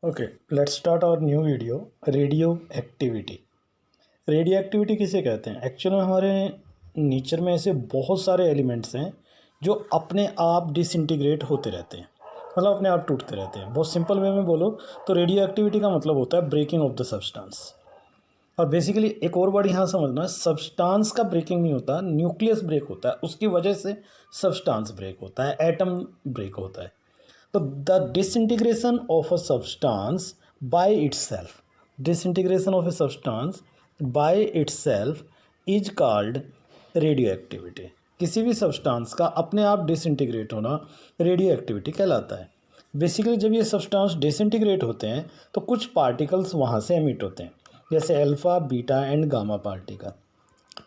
Okay, let's start our new video. Radioactivity. Radioactivity किसे कहते हैं? Actual में हमारे नेचर में ऐसे बहुत सारे एलिमेंट्स हैं जो अपने आप डिसइंटीग्रेट होते रहते हैं, मतलब अपने आप टूटते रहते हैं। बहुत सिंपल वे में बोलो तो रेडियो एक्टिविटी का मतलब होता है ब्रेकिंग ऑफ द सब्सटेंस। और बेसिकली एक और वर्ड यहाँ समझना, सब्सटेंस का ब्रेकिंग नहीं होता, न्यूक्लियस ब्रेक होता है, उसकी वजह से सब्सटेंस ब्रेक होता है, एटम ब्रेक होता है। तो the disintegration of a substance by itself, disintegration of a substance by itself is called radioactivity। किसी भी सब्सटेंस का अपने आप डिसइंटीग्रेट होना रेडियो एक्टिविटी कहलाता है। बेसिकली जब ये सब्सटेंस डिसइंटीग्रेट होते हैं तो कुछ पार्टिकल्स वहाँ से एमिट होते हैं, जैसे alpha, beta and gamma particle.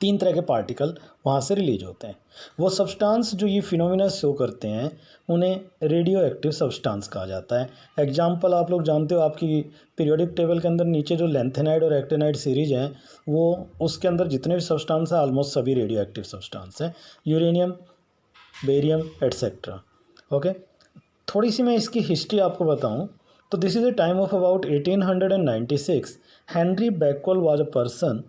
3 तरह के पार्टिकल वहाँ से रिलीज होते हैं। वो सब्सटेंस जो ये फिनोमिना शो करते हैं उन्हें रेडियो एक्टिव सब्सटेंस कहा जाता है। एग्जाम्पल आप लोग जानते हो, आपकी पीरियोडिक टेबल के अंदर नीचे जो लेंथेनाइड और एक्टिनाइड सीरीज हैं, वो उसके अंदर जितने भी सब्सटेंस हैं ऑलमोस्ट सभी रेडियो एक्टिव सब्सटेंस हैं, यूरेनियम, बेरियम एट्सेट्रा। ओके, थोड़ी सी मैं इसकी हिस्ट्री आपको बताऊं तो this is a time of about 1896। Henry Becquerel was a person,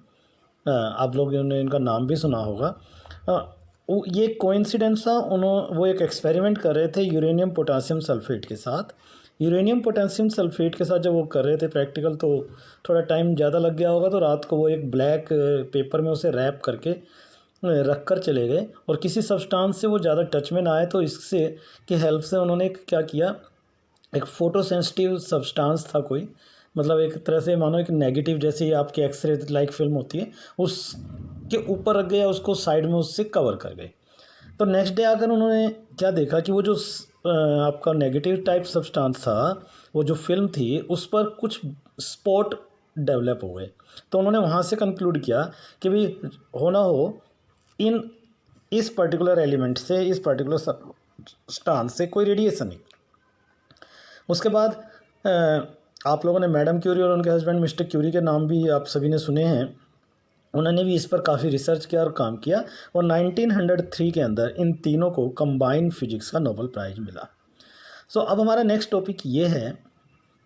आप लोगों ने इनका नाम भी सुना होगा। ये कोइंसिडेंस था, वो एक एक्सपेरिमेंट कर रहे थे यूरेनियम पोटेशियम सल्फेट के साथ। यूरेनियम पोटेशियम सल्फेट के साथ जब वो कर रहे थे प्रैक्टिकल, तो थोड़ा टाइम ज़्यादा लग गया होगा, तो रात को वो एक ब्लैक पेपर में उसे रैप करके रख कर चले गए, और किसी सब्सटेंस से वो ज़्यादा टच में ना आए, तो इससे की हेल्प से उन्होंने क्या किया, एक फ़ोटो सेंसिटिव सब्सटेंस था कोई, मतलब एक तरह से मानो एक नेगेटिव, जैसे ही आपकी एक्सरे लाइक फिल्म होती है, उसके ऊपर रख गया, उसको साइड में उससे कवर कर गए। तो नेक्स्ट डे आकर उन्होंने क्या देखा कि वो जो आपका नेगेटिव टाइप सब्सटेंस था, वो जो फिल्म थी उस पर कुछ स्पॉट डेवलप हो गए। तो उन्होंने वहाँ से कंक्लूड किया कि भाई होना हो इन इस पर्टिकुलर एलिमेंट से, इस पर्टिकुलर सब्सटेंस से कोई रेडिएशन नहीं। उसके बाद आप लोगों ने मैडम क्यूरी और उनके हस्बैंड मिस्टर क्यूरी के नाम भी आप सभी ने सुने हैं। उन्होंने भी इस पर काफ़ी रिसर्च किया और काम किया, और 1903 के अंदर इन तीनों को कंबाइंड फिजिक्स का नोबेल प्राइज़ मिला। सो अब हमारा नेक्स्ट टॉपिक ये है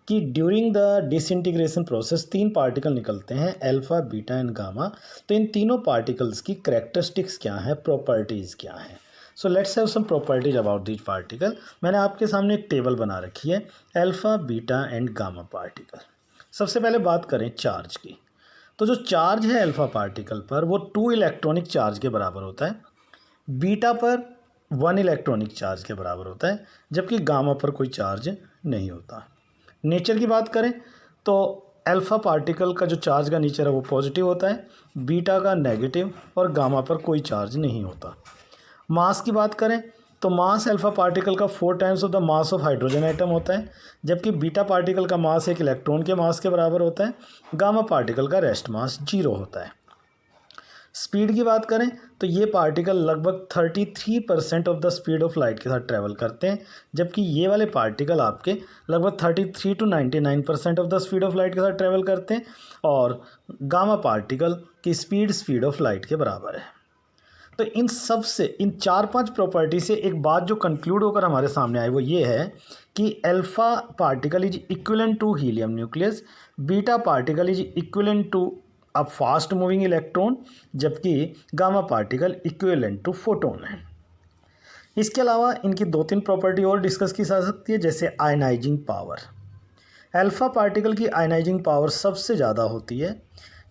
कि during the disintegration process 3 particle निकलते हैं, अल्फ़ा, बीटा एंड गामा। तो इन तीनों पार्टिकल्स की कैरेक्टरिस्टिक्स क्या हैं, प्रॉपर्टीज़ क्या हैं? So let's have some properties about this particle. मैंने आपके सामने एक टेबल बना रखी है, alpha, beta and gamma particle. सबसे पहले बात करें चार्ज की, तो जो चार्ज है अल्फ़ा पार्टिकल पर वो 2 इलेक्ट्रॉनिक चार्ज के बराबर होता है, बीटा पर 1 इलेक्ट्रॉनिक चार्ज के बराबर होता है, जबकि गामा पर कोई चार्ज नहीं होता। नेचर की बात करें तो अल्फ़ा पार्टिकल का जो चार्ज का नेचर है वो पॉजिटिव होता है, बीटा का नेगेटिव, और गामा पर कोई चार्ज नहीं होता। मास की बात करें तो मास अल्फ़ा पार्टिकल का 4 times of the mass of hydrogen atom होता है, जबकि बीटा पार्टिकल का मास एक इलेक्ट्रॉन के मास के बराबर होता है। गामा पार्टिकल का रेस्ट मास 0 होता है। स्पीड की बात करें तो ये पार्टिकल लगभग 33% of the speed of light के साथ ट्रैवल करते हैं, जबकि ये वाले पार्टिकल आपके लगभग 33 to 99% of the speed of light के साथ ट्रैवल करते हैं, और गामा पार्टिकल की स्पीड ऑफ लाइट के बराबर है। तो इन सब से, इन 4-5 प्रॉपर्टी से एक बात जो कंक्लूड होकर हमारे सामने आई वो ये है कि alpha particle is equivalent to helium nucleus, beta particle is equivalent to a fast moving electron, जबकि gamma particle equivalent to photon है। इसके अलावा इनकी 2-3 प्रॉपर्टी और डिस्कस की जा सकती है, जैसे आयनाइजिंग पावर। अल्फ़ा पार्टिकल की आयनाइजिंग पावर सबसे ज़्यादा होती है,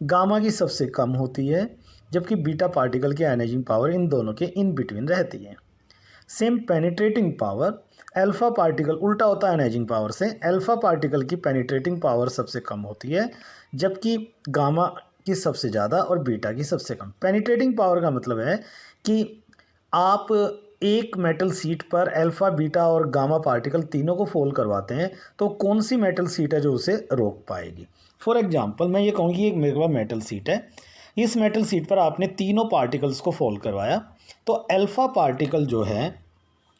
गामा की सबसे कम होती है, जबकि बीटा पार्टिकल की आयनाइजिंग पावर इन दोनों के इन बिटवीन रहती है। Same penetrating power, alpha particle उल्टा होता है आयनाइजिंग पावर से, अल्फ़ा पार्टिकल की पेनिट्रेटिंग पावर सबसे कम होती है, जबकि गामा की सबसे ज़्यादा और बीटा की सबसे कम। पेनिट्रेटिंग पावर का मतलब है कि आप एक मेटल शीट पर अल्फ़ा, बीटा और गामा पार्टिकल तीनों को फॉल करवाते हैं, तो कौन सी मेटल शीट है जो उसे रोक पाएगी। फॉर एग्जांपल मैं ये कहूँगी, एक मेरे पास मेटल शीट है, इस मेटल शीट पर आपने तीनों पार्टिकल्स को फॉल करवाया, तो अल्फ़ा पार्टिकल जो है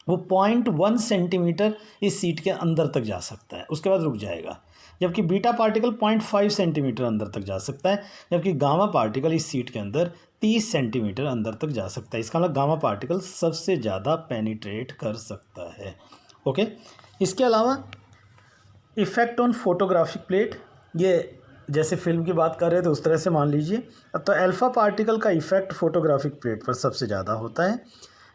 वो 0.1 सेंटीमीटर इस सीट के अंदर तक जा सकता है, उसके बाद रुक जाएगा, जबकि बीटा पार्टिकल 0.5 सेंटीमीटर अंदर तक जा सकता है, जबकि गामा पार्टिकल इस सीट के अंदर 30 सेंटीमीटर अंदर तक जा सकता है। इसका मतलब गामा पार्टिकल सबसे ज़्यादा पेनिट्रेट कर सकता है। ओके, इसके अलावा इफ़ेक्ट ऑन फोटोग्राफिक प्लेट, ये जैसे फिल्म की बात कर रहे थे उस तरह से मान लीजिए। तो अल्फ़ा पार्टिकल का इफ़ेक्ट फोटोग्राफिक प्लेट पर सबसे ज़्यादा होता है,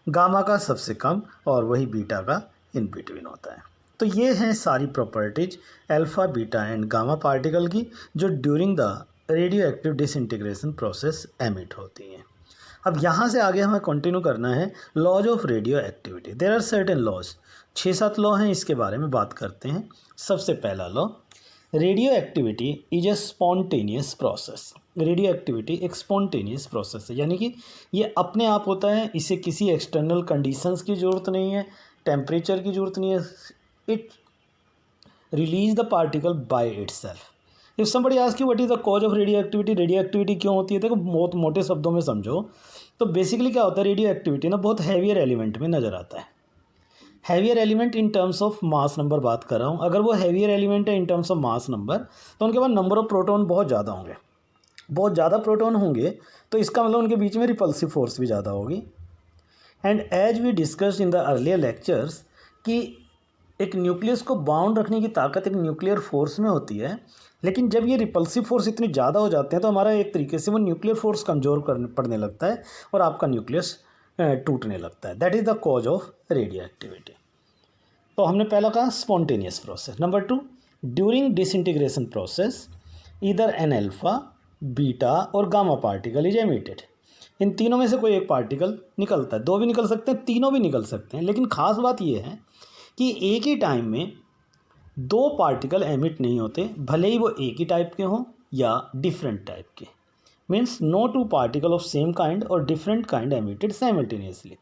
गामा का सबसे कम, और वही बीटा का इन बिटवीन होता है। तो ये हैं सारी properties alpha, beta and gamma particle की, जो during the radio active disintegration process emit होती हैं। अब यहाँ से आगे हमें कंटिन्यू करना है laws of radioactivity. There are certain laws, 6-7 law हैं, इसके बारे में बात करते हैं। सबसे पहला law, radioactivity is a spontaneous process. Radioactivity एक स्पॉन्टेनियस प्रोसेस है, यानी कि ये अपने आप होता है, इसे किसी एक्सटर्नल कंडीशंस की ज़रूरत नहीं है, टेम्परेचर की ज़रूरत नहीं है। It release the particle by itself. If somebody ask you what is the cause of radioactivity, radio activity क्यों होती है, देखो बहुत मोटे शब्दों में समझो तो बेसिकली क्या होता है, रेडियो एक्टिविटी ना बहुत हैवियर एलिमेंट में नज़र आता है। Heavier element in terms of mass number बात कर रहा हूँ। अगर वो हैवियर एलिमेंट है in terms of mass number, तो उनके पास नंबर ऑफ प्रोटॉन बहुत ज़्यादा होंगे। बहुत ज़्यादा प्रोटॉन होंगे तो इसका मतलब उनके बीच में रिपल्सिव फोर्स भी ज़्यादा होगी। And as we discussed in the earlier lectures कि एक न्यूक्लियस को बाउंड रखने की ताकत एक न्यूक्लियर फोर्स में होती है, लेकिन जब ये रिपल्सिव फोर्स इतनी ज़्यादा हो जाते हैं तो हमारा एक तरीके से वो न्यूक्लियर फोर्स कमज़ोर पड़ने लगता है और आपका न्यूक्लियस टूटने लगता है। That is the cause of radioactivity. तो हमने पहला कहा spontaneous process. Number 2, during disintegration process either an alpha, beta और गामा पार्टिकल इज एमिटेड। इन तीनों में से कोई एक पार्टिकल निकलता है, 2 भी निकल सकते हैं, तीनों भी निकल सकते हैं, लेकिन ख़ास बात यह है कि एक ही टाइम में 2 पार्टिकल एमिट नहीं होते, भले ही वो एक ही टाइप के हों या डिफरेंट टाइप के। Means no 2 particle of same kind और डिफरेंट काइंड एमिटेड साइमल्टेनियसली।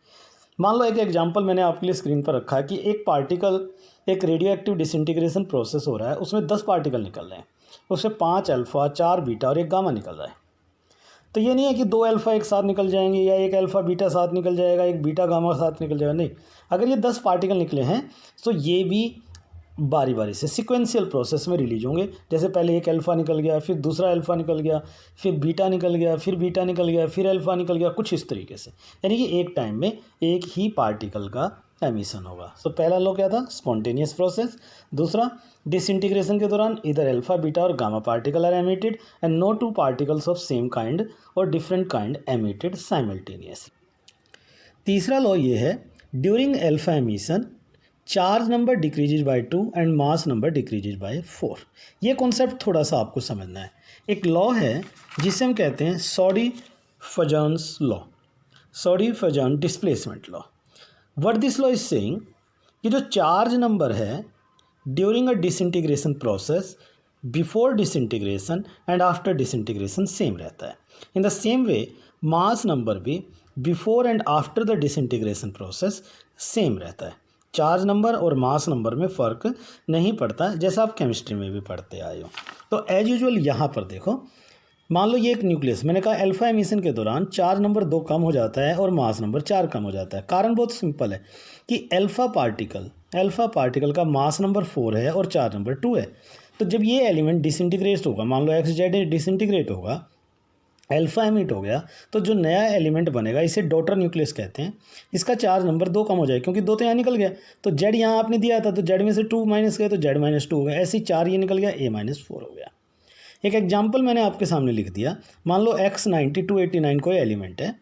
मान लो एक एग्जांपल मैंने आपके लिए स्क्रीन पर रखा है कि एक पार्टिकल, एक रेडियो एक्टिव डिसइंटीग्रेशन प्रोसेस हो रहा है, उसमें 10 पार्टिकल निकल रहे हैं, उसमें 5 अल्फ़ा, 4 बीटा और 1 गामा निकल रहा है। तो ये नहीं है कि 2 अल्फ़ा एक साथ निकल जाएंगे या 1 अल्फ़ा बीटा साथ निकल जाएगा, 1 बीटा गामा साथ निकल जाएगा, नहीं। अगर ये 10 पार्टिकल निकले हैं तो ये भी बारी बारी से सिक्वेंशियल प्रोसेस में रिलीज होंगे। जैसे पहले 1 अल्फ़ा निकल गया, फिर दूसरा अल्फ़ा निकल गया, फिर बीटा निकल गया, फिर बीटा निकल गया, फिर अल्फ़ा निकल गया, कुछ इस तरीके से, यानी कि एक टाइम में एक ही पार्टिकल का एमिशन होगा। सो पहला लॉ क्या था, स्पॉन्टेनियस प्रोसेस। दूसरा, डिसइंटीग्रेशन के दौरान इधर अल्फ़ा, बीटा और gamma particle are emitted and no 2 particles of same kind और डिफरेंट काइंड एमिटेड साइमल्टेनियसली। तीसरा लॉ ये है, during alpha emission charge number decreases by 2 and mass number decreases by 4। ये कॉन्सेप्ट थोड़ा सा आपको समझना है। एक लॉ है जिसे हम कहते हैं Soddy Fajans law, Soddy Fajan displacement law. What this law is saying कि जो चार्ज नंबर है during a disintegration process, before disintegration and after disintegration same रहता है। In the same way mass number भी before and after the disintegration process same रहता है। Charge number और mass number में फ़र्क नहीं पड़ता, जैसा आप केमिस्ट्री में भी पढ़ते आए हो। तो एज यूजुअल यहाँ पर देखो, मान लो ये एक न्यूक्लियस, मैंने कहा अल्फ़ा एमिशन के दौरान चार्ज नंबर 2 कम हो जाता है और मास नंबर 4 कम हो जाता है। कारण बहुत सिंपल है कि अल्फ़ा पार्टिकल का मास नंबर 4 है और चार्ज नंबर 2 है। तो जब ये एलिमेंट डिसइंटीग्रेट होगा, मान लो XZ डिसइंटीग्रेट होगा, अल्फ़ा एमिट हो गया, तो जो नया एलिमेंट बनेगा इसे डॉटर न्यूक्लियस कहते हैं। इसका चार्ज नंबर 2 कम हो जाए, क्योंकि 2 तो यहाँ निकल गया, तो Z यहाँ आपने दिया था तो Z में से 2 माइनस गया तो Z माइनस 2 हो गया, ऐसे ही 4 ये निकल गया, A माइनस 4 हो गया। एक एग्जाम्पल मैंने आपके सामने लिख दिया, मान लो X90 289 कोई एलिमेंट है,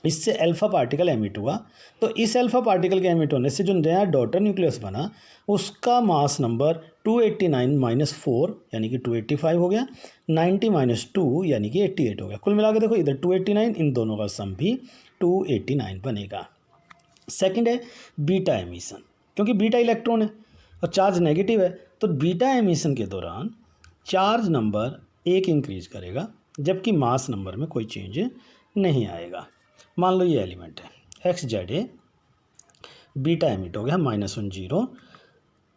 इससे अल्फ़ा पार्टिकल एमिट हुआ, तो इस अल्फ़ा पार्टिकल के एमिट होने से जो नया डॉटर न्यूक्लियस बना उसका मास नंबर 289 माइनस 4 यानी कि 285 हो गया, 90 माइनस 2 यानी कि 88 हो गया। कुल मिला के देखो इधर 289, इन दोनों का सम भी 289 बनेगा। सेकंड है बीटा एमिशन, क्योंकि बीटा इलेक्ट्रॉन है और चार्ज नेगेटिव है, तो बीटा एमिशन के दौरान चार्ज नंबर 1 इंक्रीज करेगा जबकि मास नंबर में कोई चेंज नहीं आएगा। मान लो ये एलिमेंट है XZ, बीटा एमिट हो गया -1 0,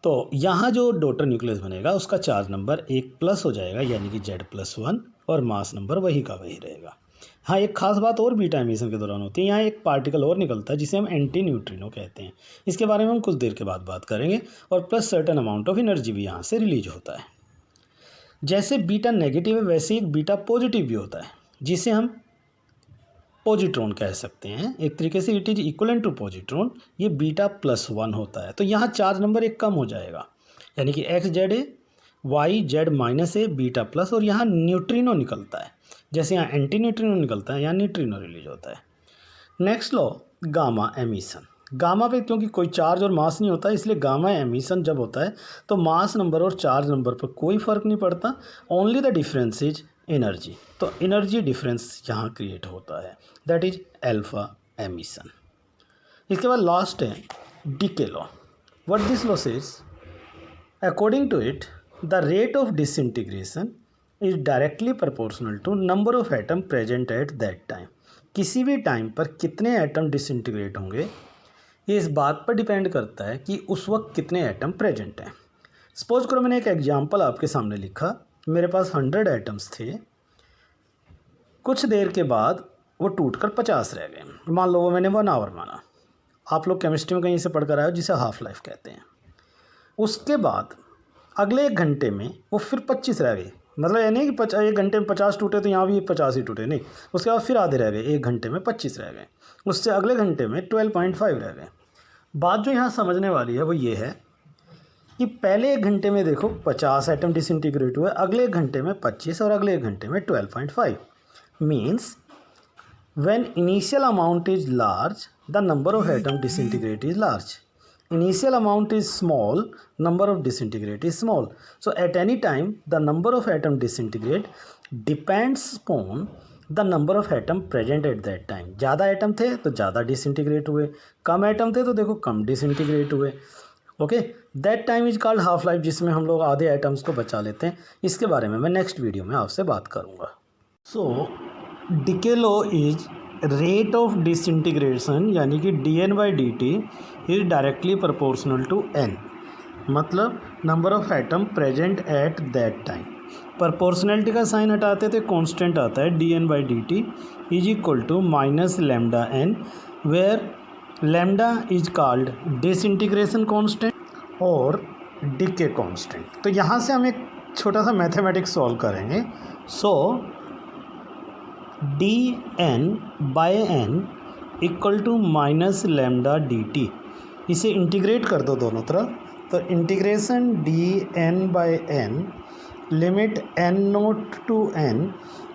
तो यहाँ जो डॉटर न्यूक्लियस बनेगा उसका चार्ज नंबर 1 प्लस हो जाएगा, यानी कि Z+1, और मास नंबर वही का वही रहेगा। हाँ, एक खास बात और बीटा एमिशन के दौरान होती है, यहाँ एक पार्टिकल और निकलता है जिसे हम एंटी न्यूट्रिनो कहते हैं। इसके बारे में हम कुछ देर के बाद बात करेंगे, और plus certain amount of energy भी यहाँ से रिलीज होता है। जैसे बीटा नेगेटिव है वैसे एक बीटा पॉजिटिव भी होता है, जिसे हम पॉजिट्रॉन कह सकते हैं। एक तरीके से it is equivalent to positron, ये बीटा+1 होता है। तो यहाँ चार्ज नंबर 1 कम हो जाएगा, यानी कि X Z A, Y Z minus A, beta plus, और यहाँ न्यूट्रिनो निकलता है। जैसे यहाँ एंटी न्यूट्रिनो निकलता है, यहाँ न्यूट्रिनो रिलीज होता है। Next law gamma emission. Gamma पे क्योंकि कोई चार्ज और मास नहीं होता, इसलिए गामा एमिशन जब होता है तो मास नंबर और चार्ज नंबर पर कोई फ़र्क नहीं पड़ता, only the difference is energy. तो एनर्जी डिफरेंस यहाँ क्रिएट होता है, दैट इज अल्फा एमिशन। इसके बाद लास्ट है decay law. What this law says, according to it the rate of disintegration is directly proportional to number of atom present at that time. किसी भी time पर कितने atom disintegrate होंगे ये इस बात पर डिपेंड करता है कि उस वक्त कितने एटम प्रेजेंट हैं। सपोज करो मैंने एक एग्जांपल आपके सामने लिखा, मेरे पास 100 एटम्स थे, कुछ देर के बाद वो टूटकर 50 रह गए। मान लो वो मैंने 1 आवर माना, आप लोग केमिस्ट्री में कहीं से पढ़ कर आए हो, जिसे हाफ लाइफ कहते हैं। उसके बाद अगले 1 घंटे में वो फिर 25 रह गए, मतलब ये नहीं कि 1 घंटे में 50 टूटे तो यहाँ भी 50 ही टूटे, नहीं। उसके बाद फिर आधे रह गए, 1 घंटे में 25 रह गए, उससे अगले घंटे में 12.5 रह गए। बात जो यहाँ समझने वाली है वो ये है कि पहले 1 घंटे में देखो 50 एटम डिसइंटीग्रेट हुए, अगले 1 घंटे में 25 और अगले 1 घंटे में 12.5। Means when initial amount is large the number of atom disintegrate is large, initial amount is small, number of disintegrate is small. So at any time the number of atom disintegrate depends upon the number of atom present at that time. ज़्यादा atom थे तो ज़्यादा disintegrate हुए, कम atom थे तो देखो कम disintegrate हुए। Okay, that time is called half life, जिसमें हम लोग आधे एटम्स को बचा लेते हैं। इसके बारे में मैं नेक्स्ट वीडियो में आपसे बात करूँगा। So decay law is rate of disintegration, यानी कि dN/dt is directly proportional to n, मतलब number of atom present at that time. Proportionality का साइन हटाते थे कांस्टेंट आता है dN/dt is equal to minus lambda n, where lambda is called disintegration constant और decay constant. तो यहाँ से हम एक छोटा सा मैथमेटिक्स सॉल्व करेंगे। So dN/n equal to minus lambda dt, इसे इंटीग्रेट कर दो दोनों तरफ, तो integration dN/n limit n0 to n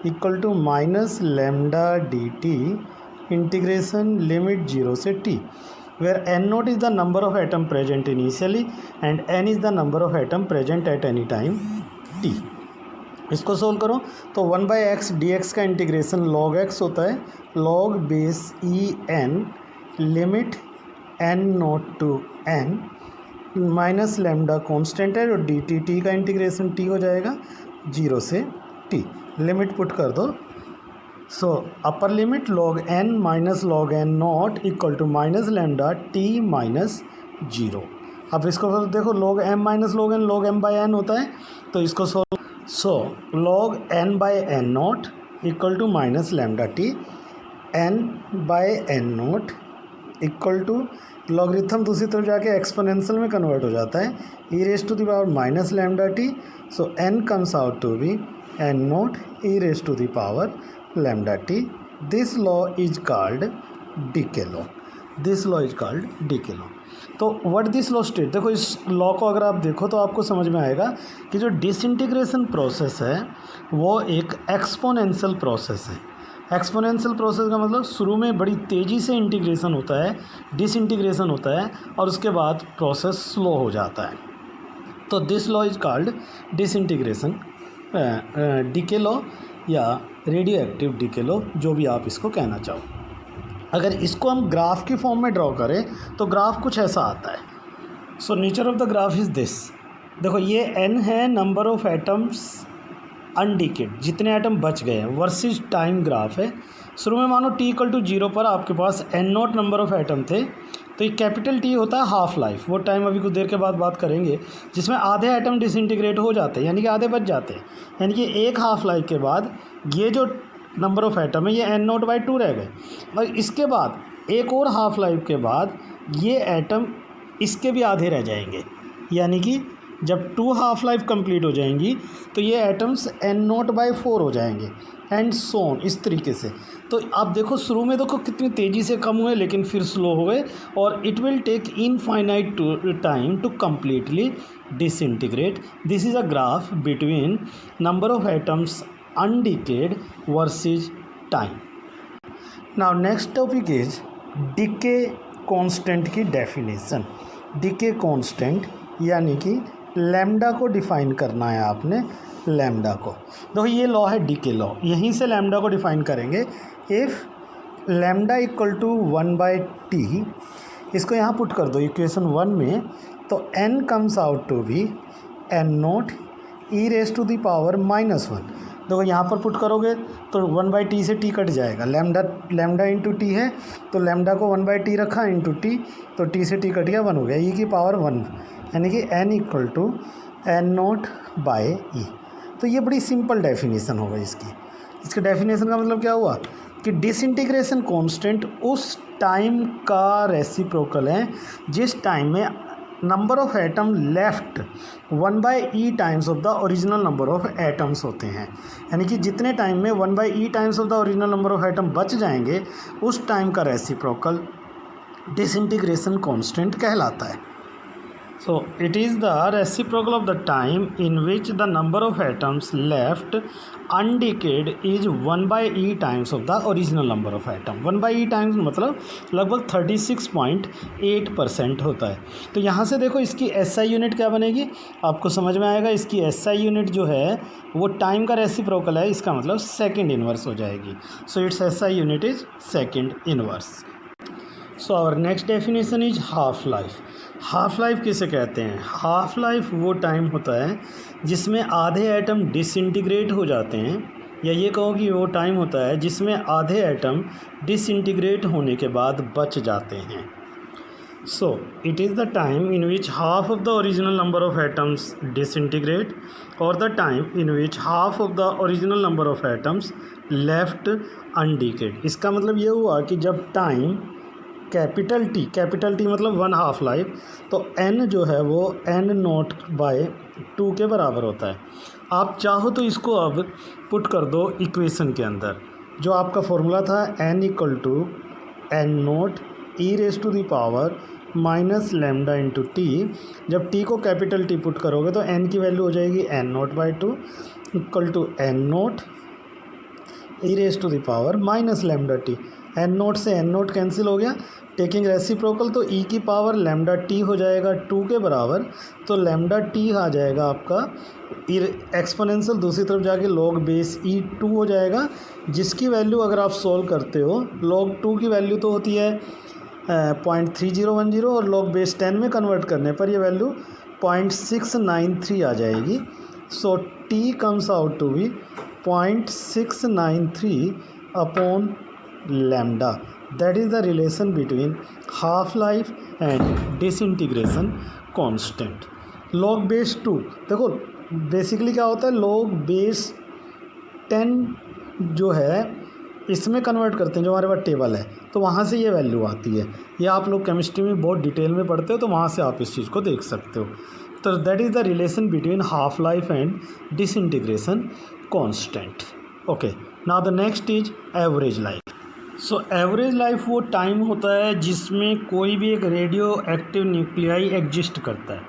equal to minus lambda dt integration limit 0 से t, where n0 is the number of atom present initially and n is the number of atom present at any time t। इसको solve करो तो 1/x dx का integration log x होता है, log base en limit n0 to n minus lambda constant है, और dt का integration t हो जाएगा 0 से t। लिमिट पुट कर दो, so upper limit log n minus log n not equal to minus lambda t minus 0। अब इसको देखो log m minus log m/n होता है, तो इसको solve, so log n/n not equal to minus lambda T, n/n not equal to logarithm दूसरी तरफ जाके एक्सपोनेंशियल में कन्वर्ट हो जाता है, e raise to the power minus lambda T, so n comes out to be n not e raise to the power lambda T. This law is called decay law, this law is called decay law. तो what this law state, देखो इस law को अगर आप देखो तो आपको समझ में आएगा कि जो डिसइंटीग्रेशन प्रोसेस है वो एक एक्सपोनेंशियल प्रोसेस है। एक्सपोनेंशियल प्रोसेस का मतलब शुरू में बड़ी तेज़ी से इंटीग्रेशन होता है, डिसइंटीग्रेशन होता है, और उसके बाद प्रोसेस स्लो हो जाता है। तो this law is called disintegration decay law या रेडियो एक्टिव डीके लॉ, जो भी आप इसको कहना चाहो। अगर इसको हम ग्राफ की फॉर्म में ड्रॉ करें तो ग्राफ कुछ ऐसा आता है। So nature of the graph is this, देखो ये n है नंबर ऑफ एटम्स अनडिकेड, जितने एटम बच गए हैं, वर्सेस टाइम ग्राफ है। शुरू में मानो t इक्वल टू 0 पर आपके पास n0 नंबर ऑफ एटम थे, तो ये कैपिटल T होता है हाफ लाइफ, वो टाइम अभी कुछ देर के बाद बात करेंगे, जिसमें आधे एटम डिसइंटीग्रेट हो जाते हैं, यानी कि आधे बच जाते हैं, यानी कि एक हाफ लाइफ के बाद ये जो नंबर ऑफ एटम है ये n0/2 रह गए, और इसके बाद एक और हाफ लाइफ के बाद ये एटम इसके भी आधे रह जाएंगे, यानी कि जब 2 हाफ लाइफ कंप्लीट हो जाएंगी तो ये एटम्स n0/4 हो जाएंगे एंड सोन, इस तरीके से। तो आप देखो शुरू में देखो कितनी तेज़ी से कम हुए लेकिन फिर स्लो हो गए, और it will take infinite time to completely disintegrate. This is a graph between number of atoms undecayed versus time. Now next topic is decay constant की डेफिनेशन। डिके कांस्टेंट यानी कि लैम्डा को डिफाइन करना है आपने। लैम्डा को देखो, ये लॉ है डिके लॉ, यहीं से लैम्डा को डिफाइन करेंगे। If lambda equal to 1/t, इसको यहाँ पुट कर दो इक्वेशन 1 में, तो n comes out to be n0 e⁻⁻1। देखो यहाँ पर पुट करोगे तो 1/t से t कट जाएगा, लैम्डा इंटू टी है तो लैम्डा को 1/t रखा इंटू टी, तो t से t कट गया 1 हो गया, e⁻1, यानी कि n इक्वल टू n0/e। तो ये बड़ी सिंपल डेफिनेशन होगा इसकी डेफिनेशन का मतलब क्या हुआ कि डिसइंटीग्रेशन कांस्टेंट उस टाइम का रेसिप्रोकल है जिस टाइम में number of atom left 1/e times of the original number of atoms होते हैं। यानी कि जितने टाइम में 1/e times of the original number of atom बच जाएंगे उस टाइम का रेसिप्रोकल डिसइंटीग्रेशन कांस्टेंट कहलाता है। So it is the reciprocal of the time in which the number of atoms left undecayed is 1/e times of the original number of atom। 1/e times मतलब लगभग 36.8% होता है। तो यहाँ से देखो इसकी SI यूनिट क्या बनेगी, आपको समझ में आएगा। इसकी SI यूनिट जो है वो टाइम का रेसिप्रोकल है, इसका मतलब सेकेंड इनवर्स हो जाएगी। So its SI unit is second inverse. So our next definition is half life. Half life किसे कहते हैं? हाफ लाइफ वो टाइम होता है जिसमें आधे एटम डिसइंटीग्रेट हो जाते हैं, या ये कहो कि वो टाइम होता है जिसमें आधे एटम डिसइंटीग्रेट होने के बाद बच जाते हैं। So it is the time in which half of the original number of atoms disintegrate और the time in which half of the original number of atoms left undecayed. इसका मतलब ये हुआ कि जब टाइम कैपिटल टी मतलब 1 half life, तो n जो है वो n0/2 के बराबर होता है। आप चाहो तो इसको अब पुट कर दो इक्वेशन के अंदर, जो आपका फॉर्मूला था n equal to n0 e⁻⁻λ into T. जब t को कैपिटल T पुट करोगे तो n की वैल्यू हो जाएगी n0/2 equal to n0 e⁻⁻λt। n0 से n0 कैंसिल हो गया, टेकिंग रेसिप्रोकल तो e⁻λt हो जाएगा 2 के बराबर, तो λt आ जाएगा आपका एक्सपोनेंशियल दूसरी तरफ जाके log बेस e2 हो जाएगा, जिसकी वैल्यू अगर आप सोल्व करते हो log 2 की वैल्यू तो होती है 0.3010 और log बेस 10 में कन्वर्ट करने पर ये वैल्यू 0.693 आ जाएगी। So t comes out to be 0.693 upon lambda. That is the relation between half life and disintegration constant. log base 2 देखो बेसिकली क्या होता है, log बेस 10 जो है इसमें कन्वर्ट करते हैं, जो हमारे पास टेबल है तो वहाँ से ये वैल्यू आती है। ये आप लोग केमिस्ट्री में बहुत डिटेल में पढ़ते हो तो वहाँ से आप इस चीज़ को देख सकते हो। तो that is the relation between half life and disintegration constant. Okay, now the next is average life. So average life वो टाइम होता है जिसमें कोई भी एक रेडियो एक्टिव न्यूक्लियाई एग्जिस्ट करता है।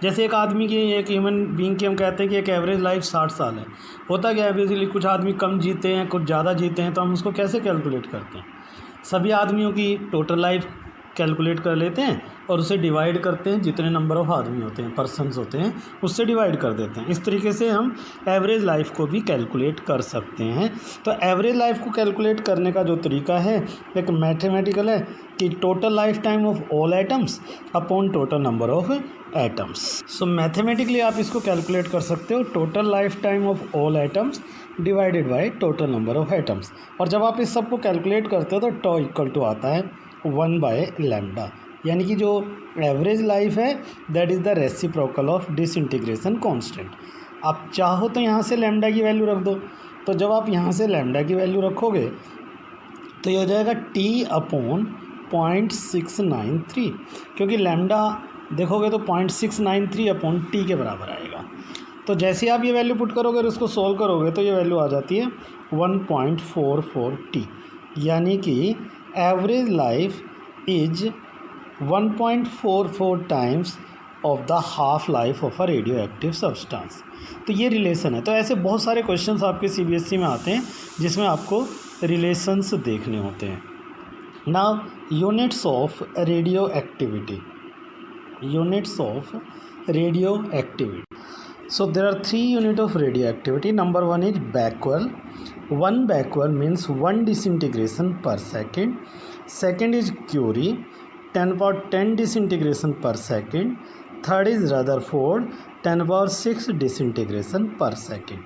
जैसे एक आदमी की, एक ह्यूमन बीइंग की हम कहते हैं कि एक एवरेज लाइफ 60 साल है। होता क्या है बेसिकली, कुछ आदमी कम जीते हैं, कुछ ज़्यादा जीते हैं, तो हम उसको कैसे कैलकुलेट करते हैं? सभी आदमियों की टोटल लाइफ कैलकुलेट कर लेते हैं और उसे डिवाइड करते हैं, जितने नंबर ऑफ़ आदमी होते हैं, पर्सन्स होते हैं, उससे डिवाइड कर देते हैं। इस तरीके से हम एवरेज लाइफ को भी कैलकुलेट कर सकते हैं। तो एवरेज लाइफ को कैलकुलेट करने का जो तरीका है एक मैथमेटिकल है कि total life time of all atoms upon total number of atoms. So mathematically आप इसको कैलकुलेट कर सकते हो, total life time of all atoms divided by total number of atoms. और जब आप इस सब को कैलकुलेट करते हो तो टॉ इक्वल टू आता है 1/λ, यानी कि जो एवरेज लाइफ है that is the reciprocal of disintegration constant. आप चाहो तो यहाँ से लैम्डा की वैल्यू रख दो, तो जब आप यहाँ से लैम्डा की वैल्यू रखोगे तो ये हो जाएगा t अपॉन 0.693, क्योंकि लैम्डा देखोगे तो 0.693/T के बराबर आएगा। तो जैसे आप ये वैल्यू पुट करोगे और उसको सोल्व करोगे तो ये वैल्यू आ जाती है 1.44T, यानी कि average life is 1.44 times of the half life of a radio active substance. तो ये रिलेशन है। तो ऐसे बहुत सारे क्वेश्चंस आपके CBSE में आते हैं जिसमें आपको रिलेशंस देखने होते हैं। Now units of radio activity, units of radioactivity. So there are 3 units of radioactivity. Number 1 is Becquerel. 1 Becquerel means 1 disintegration per second. Second is Curie, 10^10 disintegration per second. Third is Rutherford, 10^6 disintegration per second.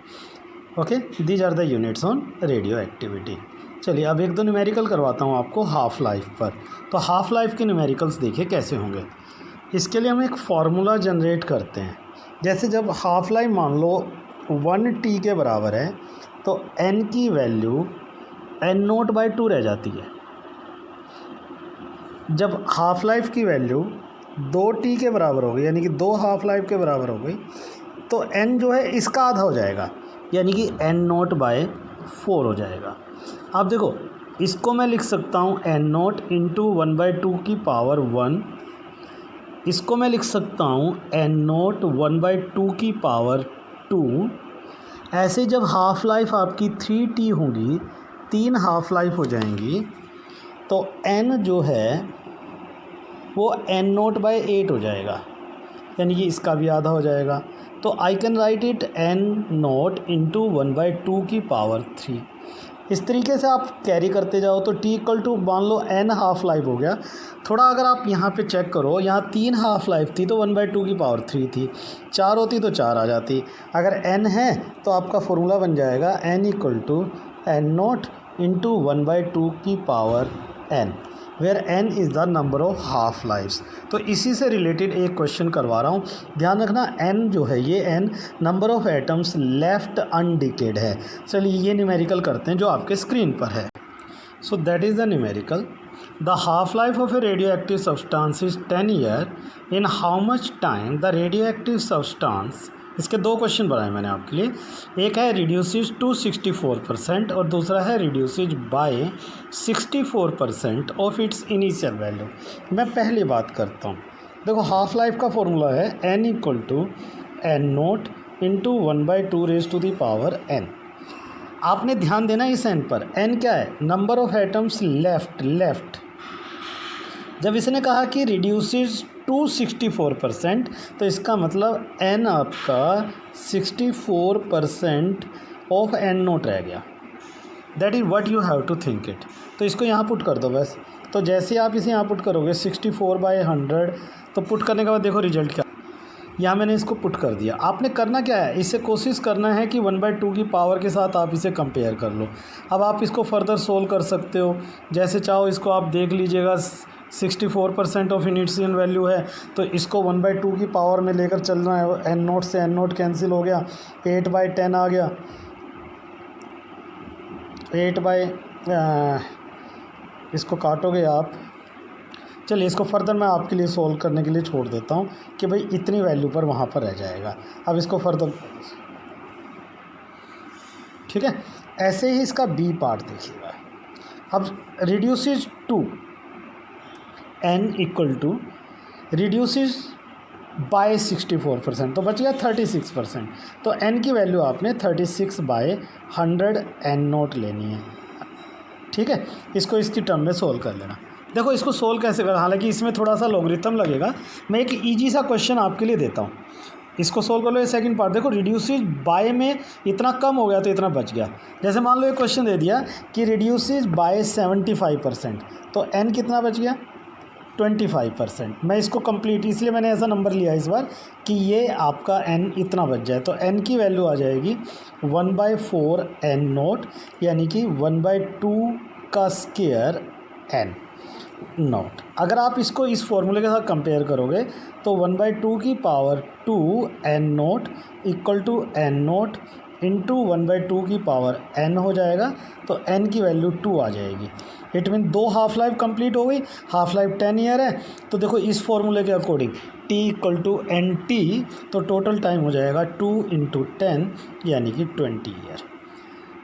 Okay, these are the units on radioactivity. चलिए अब एक दो numerical करवाता हूँ आपको half life पर। तो half life के न्यूमेरिकल्स देखिए कैसे होंगे। इसके लिए हम एक फार्मूला जनरेट करते हैं। जैसे जब हाफ लाइफ मान लो 1T के बराबर है तो n की वैल्यू n0/2 रह जाती है। जब हाफ लाइफ की वैल्यू 2T के बराबर हो गई, यानी कि 2 हाफ लाइफ के बराबर हो गई, तो n जो है इसका आधा हो जाएगा, यानी कि n0/4 हो जाएगा। अब देखो इसको मैं लिख सकता हूँ n0 × 1/2 की पावर 1, इसको मैं लिख सकता हूँ n0 1/2 की पावर 2। ऐसे जब हाफ लाइफ आपकी 3T होगी, 3 हाफ लाइफ हो जाएंगी, तो n जो है वो n0/8 हो जाएगा, यानी कि इसका भी आधा हो जाएगा। तो I can write it n0 × 1/2 की पावर 3। इस तरीके से आप कैरी करते जाओ तो T = मान लो n हाफ लाइफ हो गया। थोड़ा अगर आप यहाँ पे चेक करो, यहाँ 3 हाफ लाइफ थी तो 1/2 की पावर 3 थी, 4 होती तो 4 आ जाती। अगर n है तो आपका फॉर्मूला बन जाएगा n = n0 × 1/2 की power n, where n is the number of half lives. तो इसी से रिलेटेड एक क्वेश्चन करवा रहा हूँ। ध्यान रखना n जो है ये n number of atoms left undecayed है। चलिए ये न्यूमेरिकल करते हैं जो आपके स्क्रीन पर है। So that is the numerical. The half life of A radio active substance is 10 year. In how much time the radio active substance, इसके 2 क्वेश्चन बनाए मैंने आपके लिए। एक है रिड्यूसेज टू 64% और दूसरा है reduces by 64% of its initial value. मैं पहली बात करता हूँ। देखो हाफ लाइफ का फॉर्मूला है n = n0 × 1/2 n। आपने ध्यान देना इस n पर। n क्या है? Number of atoms left. जब इसने कहा कि रिड्यूसेज टू 64%, तो इसका मतलब n आपका 64% ऑफ n0 रह गया। That is what you have to think it. तो इसको यहाँ पुट कर दो बस। तो जैसे आप इसे यहाँ पुट करोगे 64/100, तो पुट करने के बाद देखो रिजल्ट क्या। यहाँ मैंने इसको पुट कर दिया। आपने करना क्या है, इसे कोशिश करना है कि 1/2 की पावर के साथ आप इसे कंपेयर कर लो। अब आप इसको फर्दर सोल्व कर सकते हो जैसे चाहो। इसको आप देख लीजिएगा, 64% ऑफ इनिशियल वैल्यू है, तो इसको 1/2 की पावर में लेकर चलना है। n0 से n0 कैंसिल हो गया, 8/10 आ गया। 8 इसको काटोगे आप। चलिए इसको फर्दर मैं आपके लिए सोल्व करने के लिए छोड़ देता हूँ कि भाई इतनी वैल्यू पर वहाँ पर रह जाएगा। अब इसको फर्दर, ठीक है। ऐसे ही इसका बी पार्ट देखिएगा। अब reduces to n = reduces by 64%, तो बच गया 36%। तो n की वैल्यू आपने 36/100 n0 लेनी है, ठीक है। इसको इसकी टर्म में सोल्व कर लेना। देखो इसको सोल्व कैसे करना, हालांकि इसमें थोड़ा सा लॉगरिथम लगेगा। मैं एक ईजी सा क्वेश्चन आपके लिए देता हूँ, इसको सोल्व कर लो। ये सेकंड पार्ट देखो, रिड्यूसेज बाय में इतना कम हो गया तो इतना बच गया। जैसे मान लो एक क्वेश्चन दे दिया कि रिड्यूसेज बाय 75%, तो n कितना बच गया? 25%। मैं इसको कंप्लीट, इसलिए मैंने ऐसा नंबर लिया इस बार कि ये आपका n इतना बच जाए। तो n की वैल्यू आ जाएगी 1/4 n0, यानी कि 1/2 का स्क्वायर n0। अगर आप इसको इस फॉर्मूले के साथ कंपेयर करोगे तो 1/2 की पावर 2 n0 = n0 × 1/2 की पावर n हो जाएगा। तो n की वैल्यू 2 आ जाएगी। It mean 2 half life complete हो गई। हाफ लाइफ 10 ईयर है, तो देखो इस फॉर्मूले के according T t equal to N T, तो टोटल टाइम हो जाएगा 2 × 10 यानी कि 20 ईयर।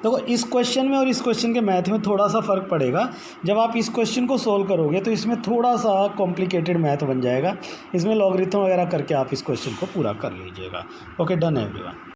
देखो इस क्वेश्चन में और इस क्वेश्चन के मैथ में थोड़ा सा फ़र्क पड़ेगा। जब आप इस क्वेश्चन को सोल्व करोगे तो इसमें थोड़ा सा कॉम्प्लिकेटेड मैथ बन जाएगा, इसमें लॉगरिथम वगैरह करके आप इस क्वेश्चन को पूरा कर लीजिएगा। Okay, done everyone.